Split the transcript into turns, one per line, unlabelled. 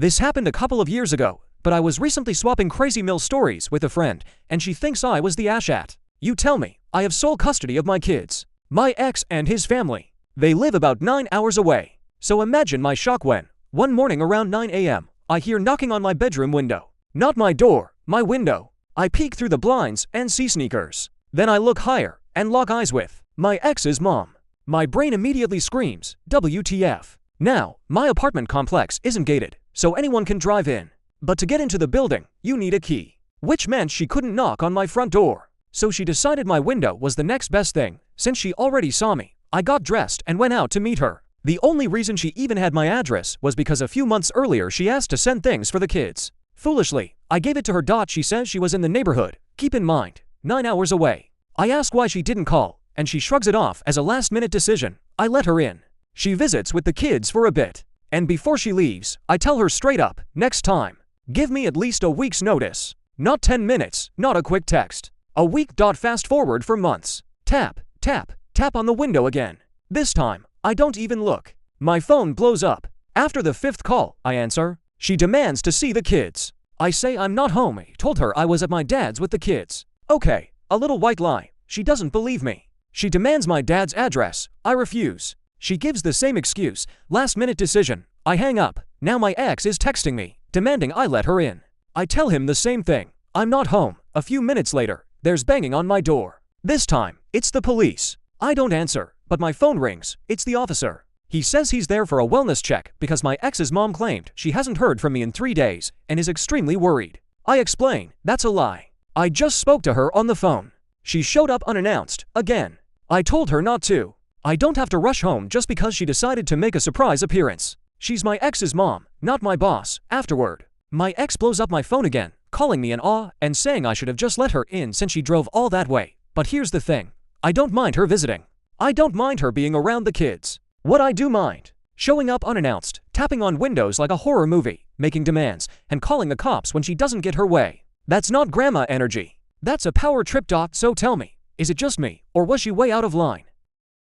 This happened a couple of years ago, but I was recently swapping crazy mill stories with a friend, and she thinks I was the asshat. You tell me, I have sole custody of my kids. My ex and his family. They live about 9 hours away. So imagine my shock when, one morning around 9 a.m., I hear knocking on my bedroom window. Not my door, my window. I peek through the blinds and see sneakers. Then I look higher and lock eyes with my ex's mom. My brain immediately screams, WTF. Now, my apartment complex isn't gated, so anyone can drive in. But to get into the building, you need a key. Which meant she couldn't knock on my front door. So she decided my window was the next best thing. Since she already saw me, I got dressed and went out to meet her. The only reason she even had my address was because a few months earlier she asked to send things for the kids. Foolishly, I gave it to her. She says she was in the neighborhood. Keep in mind, 9 hours away. I ask why she didn't call, and she shrugs it off as a last-minute decision. I let her in. She visits with the kids for a bit. And before she leaves, I tell her straight up, next time, give me at least a week's notice. Not 10 minutes, not a quick text. A week. Fast forward for months. Tap, tap, tap on the window again. This time, I don't even look. My phone blows up. After the 5th call, I answer. She demands to see the kids. I say I'm not home. I told her I was at my dad's with the kids. Okay, a little white lie. She doesn't believe me. She demands my dad's address. I refuse. She gives the same excuse. Last-minute decision. I hang up. Now my ex is texting me, demanding I let her in. I tell him the same thing. I'm not home. A few minutes later, there's banging on my door. This time, it's the police. I don't answer, but my phone rings. It's the officer. He says he's there for a wellness check because my ex's mom claimed she hasn't heard from me in 3 days and is extremely worried. I explain, that's a lie. I just spoke to her on the phone. She showed up unannounced, again. I told her not to. I don't have to rush home just because she decided to make a surprise appearance. She's my ex's mom, not my boss. Afterward, my ex blows up my phone again, calling me an awe and saying I should have just let her in since she drove all that way. But here's the thing. I don't mind her visiting. I don't mind her being around the kids. What I do mind, showing up unannounced, tapping on windows like a horror movie, making demands, and calling the cops when she doesn't get her way. That's not grandma energy. That's a power trip. So tell me, is it just me, or was she way out of line?